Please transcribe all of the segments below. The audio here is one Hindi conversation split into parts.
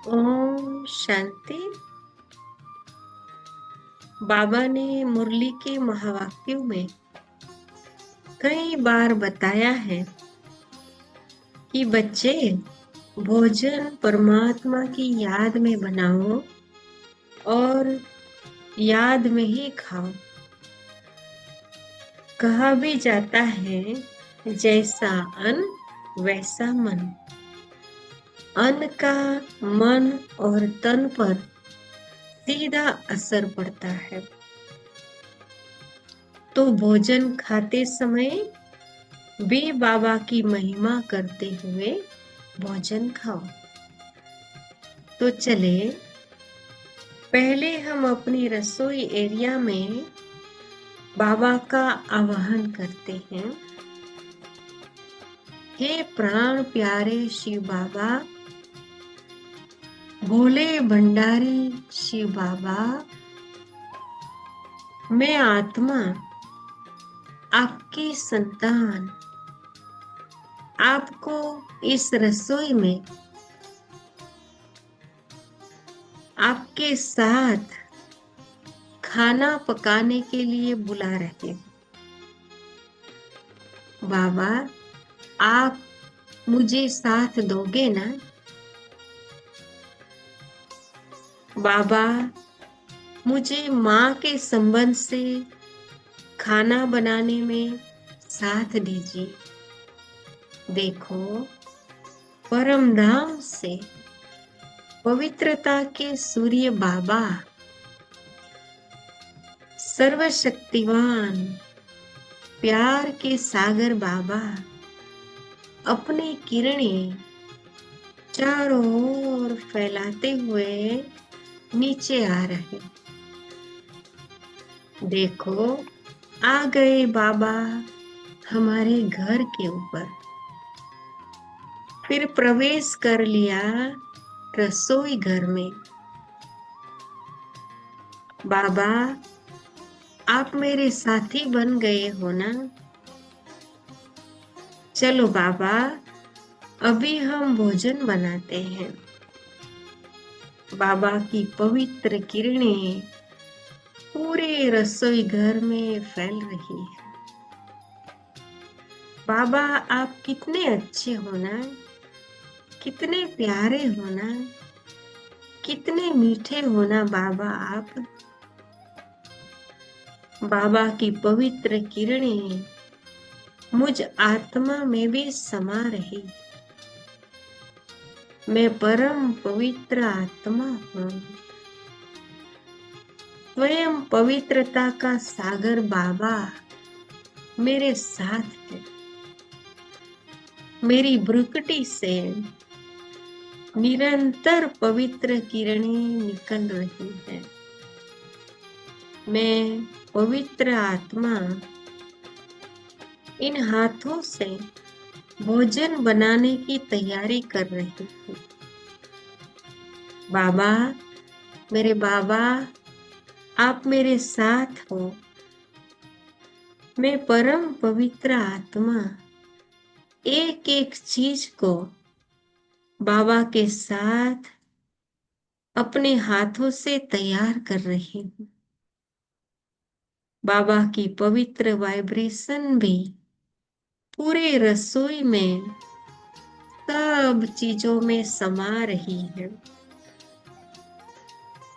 ओम शांति। बाबा ने मुरली के महावाक्यों में कई बार बताया है कि बच्चे भोजन परमात्मा की याद में बनाओ और याद में ही खाओ। कहा भी जाता है, जैसा अन्न वैसा मन। अन्न का मन और तन पर सीधा असर पड़ता है। तो भोजन खाते समय भी बाबा की महिमा करते हुए भोजन खाओ। तो चले पहले हम अपनी रसोई एरिया में बाबा का आवाहन करते हैं। हे प्राण प्यारे शिव बाबा, भोले भंडारी शिव बाबा, मैं आत्मा आपकी संतान आपको इस रसोई में आपके साथ खाना पकाने के लिए बुला रहे हैं। बाबा, आप मुझे साथ दोगे ना? बाबा, मुझे माँ के संबंध से खाना बनाने में साथ दीजिए। देखो, परम धाम से पवित्रता के सूर्य बाबा, सर्वशक्तिवान प्यार के सागर बाबा अपनी किरणें चारों ओर फैलाते हुए नीचे आ रहे। देखो, आ गए बाबा हमारे घर के ऊपर। फिर प्रवेश कर लिया रसोई घर में। बाबा, आप मेरे साथी बन गए हो ना? चलो बाबा, अभी हम भोजन बनाते हैं। बाबा की पवित्र किरणें पूरे रसोई घर में फैल रही है। बाबा, आप कितने अच्छे हो ना, कितने प्यारे हो ना, कितने मीठे हो ना बाबा आप। बाबा की पवित्र किरणें मुझ आत्मा में भी समा रही। मैं परम पवित्र आत्मा हूँ। स्वयं पवित्रता का सागर बाबा मेरे साथ है। मेरी भ्रुकुटी से निरंतर पवित्र किरणें निकल रही है। मैं पवित्र आत्मा इन हाथों से भोजन बनाने की तैयारी कर रही हूँ। बाबा, मेरे बाबा, आप मेरे साथ हो। मैं परम पवित्र आत्मा एक एक चीज को बाबा के साथ अपने हाथों से तैयार कर रही हूँ। बाबा की पवित्र वाइब्रेशन भी पूरे रसोई में सब चीजों में समा रही है।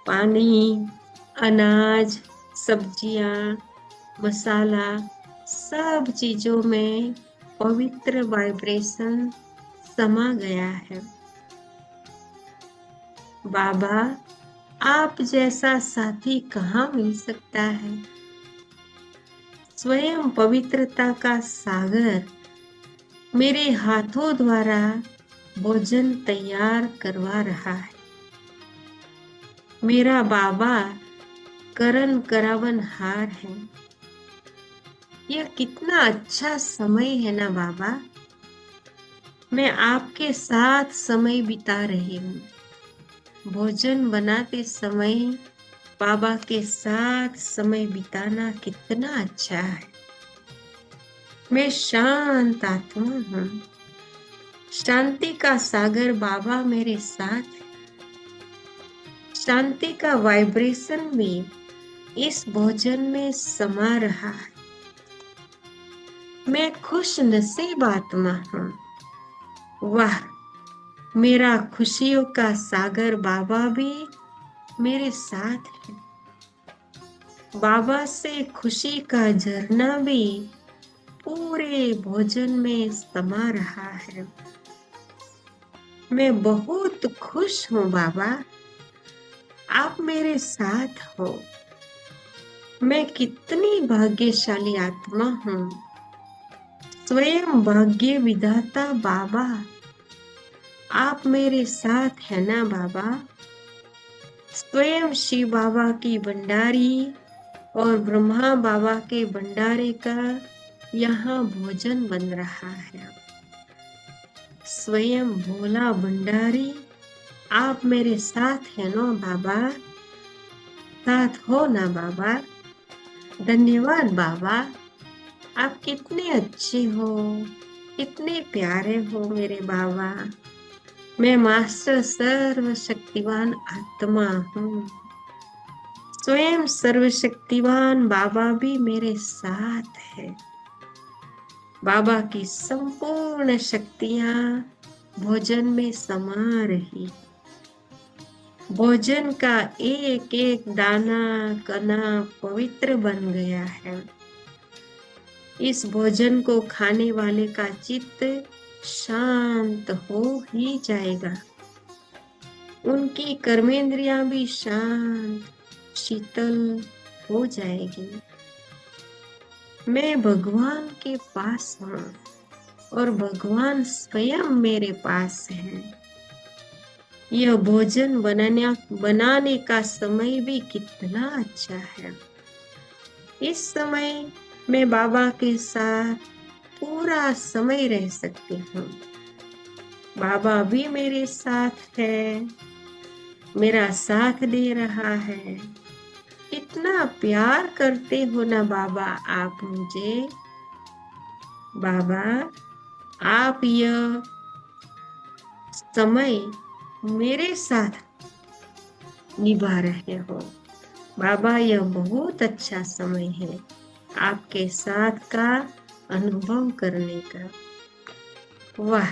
पानी, अनाज, सब्जियां, मसाला, सब चीजों में पवित्र वाइब्रेशन समा गया है। बाबा, आप जैसा साथी कहाँ मिल सकता है? स्वयं पवित्रता का सागर मेरे हाथों द्वारा भोजन तैयार करवा रहा है। मेरा बाबा करण करावन हार है। यह कितना अच्छा समय है ना बाबा। मैं आपके साथ समय बिता रही हूँ। भोजन बनाते समय बाबा के साथ समय बिताना कितना अच्छा है। मैं शांत आत्मा हूँ। शांति का सागर बाबा मेरे साथ है। शांति का वाइब्रेशन भी इस भोजन में समा रहा है। मैं खुश नसीब आत्मा हूँ। वाह, मेरा खुशियों का सागर बाबा भी मेरे साथ है। बाबा से खुशी का झरना भी पूरे भोजन में समा रहा है। मैं बहुत खुश हूँ बाबा, आप मेरे साथ हो। मैं कितनी भाग्यशाली आत्मा हूँ। स्वयं भाग्य विधाता बाबा, आप मेरे साथ है ना बाबा। स्वयं शिव बाबा की भंडारी और ब्रह्मा बाबा के भंडारे का यहाँ भोजन बन रहा है। स्वयं भोला भंडारी, आप मेरे साथ है ना बाबा, साथ हो ना बाबा। धन्यवाद बाबा, आप कितने अच्छे हो, कितने प्यारे हो मेरे बाबा। मैं मास्टर सर्वशक्तिवान आत्मा हूँ। स्वयं सर्वशक्तिवान बाबा भी मेरे साथ है। बाबा की संपूर्ण शक्तियाँ भोजन में समा रही। भोजन का एक एक दाना कना पवित्र बन गया है। इस भोजन को खाने वाले का चित्त शांत हो ही जाएगा। उनकी कर्मेंद्रियां भी शांत शीतल हो जाएगी। मैं भगवान के पास हूँ और भगवान स्वयं मेरे पास है। यह भोजन बनाने का समय भी कितना अच्छा है। इस समय मैं बाबा के साथ पूरा समय रह सकती हूँ। बाबा भी मेरे साथ है, मेरा साथ दे रहा है। इतना प्यार करते हो ना बाबा आप मुझे। बाबा, आप यह समय मेरे साथ निभा रहे हो। बाबा, यह बहुत अच्छा समय है आपके साथ का अनुभव करने का। वाह,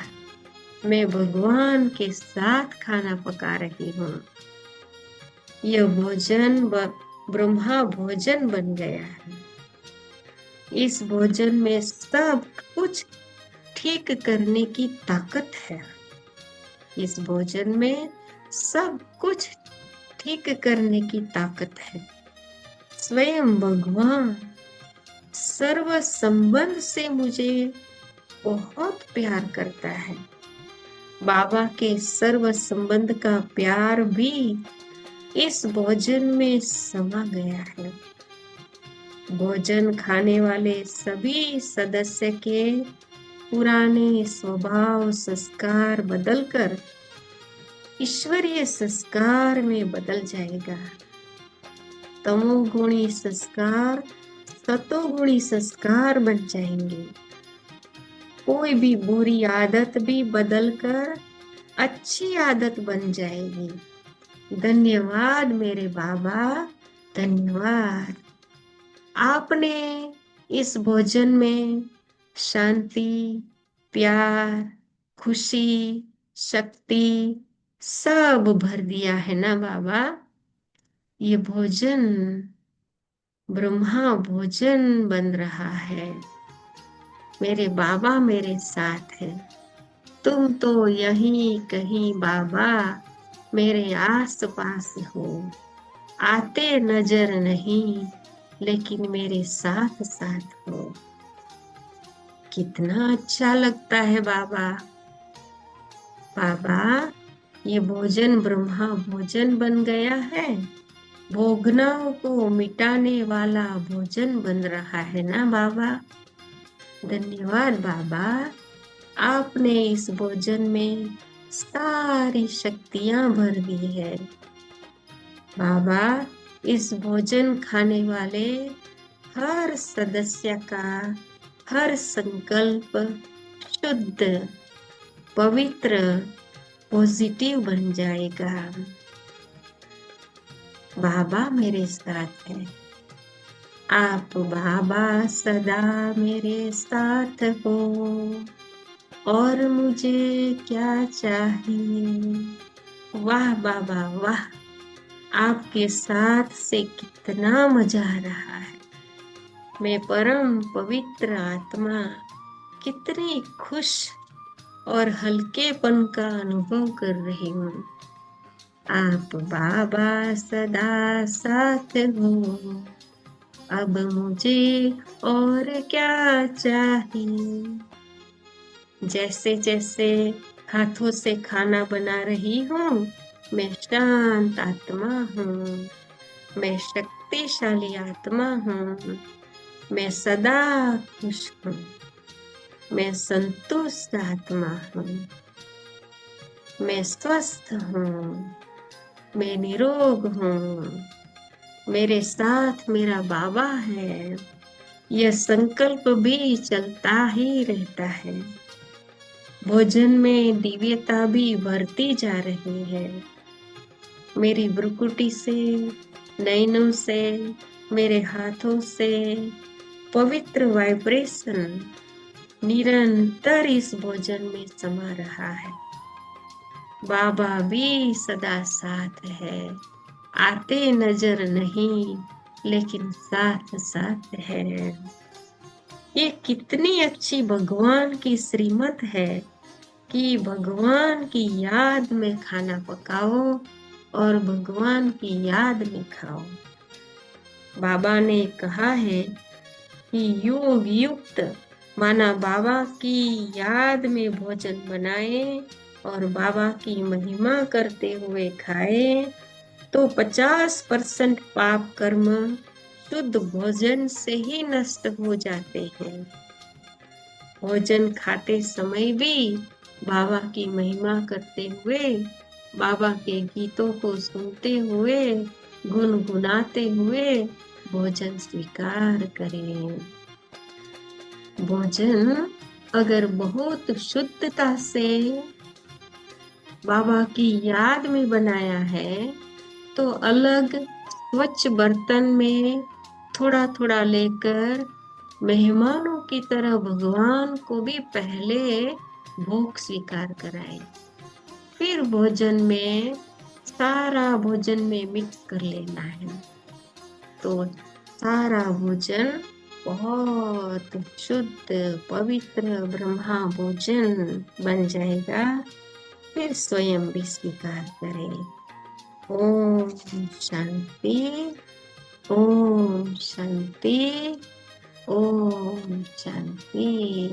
मैं भगवान के साथ खाना पका रही हूँ। यह भोजन ब्रह्मा भोजन बन गया है। इस भोजन में सब कुछ ठीक करने की ताकत है। इस भोजन में सब कुछ ठीक करने की ताकत है। स्वयं भगवान सर्व संबंध से मुझे बहुत प्यार करता है। बाबा के सर्व संबंध का प्यार भी इस भोजन में समा गया है। भोजन खाने वाले सभी सदस्य के पुराने स्वभाव संस्कार बदलकर ईश्वरीय संस्कार में बदल जाएगा। तमोगुणी संस्कार सतोगुणी संस्कार बन जाएंगे। कोई भी बुरी आदत भी बदलकर अच्छी आदत बन जाएगी। धन्यवाद मेरे बाबा, धन्यवाद। आपने इस भोजन में शांति, प्यार, खुशी, शक्ति सब भर दिया है ना बाबा। ये भोजन ब्रह्मा भोजन बन रहा है। मेरे बाबा मेरे साथ है। तुम तो यहीं कहीं बाबा मेरे आस पास हो। आते नजर नहीं, लेकिन मेरे साथ साथ हो। कितना अच्छा लगता है बाबा। बाबा, ये भोजन ब्रह्मा भोजन बन गया है। भोगनाओं को मिटाने वाला भोजन बन रहा है ना बाबा। धन्यवाद बाबा, आपने इस भोजन में सारी शक्तियां भर दी है। बाबा, इस भोजन खाने वाले हर सदस्य का हर संकल्प शुद्ध, पवित्र, पॉजिटिव बन जाएगा। बाबा मेरे साथ है। आप बाबा सदा मेरे साथ हो, और मुझे क्या चाहिए। वाह बाबा वाह, आपके साथ से कितना मजा आ रहा है। मैं परम पवित्र आत्मा कितनी खुश और हल्केपन का अनुभव कर रही हूँ। आप बाबा सदा साथ हो, अब मुझे और क्या चाहिए। जैसे जैसे हाथों से खाना बना रही हूँ, मैं शांत आत्मा हूँ, मैं शक्तिशाली आत्मा हूँ, मैं सदा खुश हूँ, मैं संतुष्ट आत्मा हूँ, मैं स्वस्थ हूँ, मैं निरोग हूँ, मेरे साथ मेरा बाबा है। यह संकल्प भी चलता ही रहता है। भोजन में दिव्यता भी बढ़ती जा रही है। मेरी भ्रुकुटी से, नैनों से, मेरे हाथों से पवित्र वाइब्रेशन निरंतर इस भोजन में समा रहा है। बाबा भी सदा साथ है, आते नजर नहीं लेकिन साथ साथ है। ये कितनी अच्छी भगवान की श्रीमत है कि भगवान की याद में खाना पकाओ और भगवान की याद में खाओ। बाबा ने कहा है कि योग युक्त माना बाबा की याद में भोजन बनाए और बाबा की महिमा करते हुए खाए तो 50% पाप कर्म शुद्ध भोजन से ही नष्ट हो जाते हैं। भोजन खाते समय भी बाबा की महिमा करते हुए, बाबा के गीतों को सुनते हुए, गुनगुनाते हुए भोजन स्वीकार करें। भोजन अगर बहुत शुद्धता से बाबा की याद में बनाया है तो अलग स्वच्छ बर्तन में थोड़ा थोड़ा लेकर मेहमानों की तरह भगवान को भी पहले भोग स्वीकार कराए, फिर भोजन में सारा भोजन में मिक्स कर लेना है। तो सारा भोजन बहुत शुद्ध पवित्र ब्रह्मा भोजन बन जाएगा। फिर स्वयं भी स्वीकार करें। ओम शांति, ओम शांति, ओम शांति।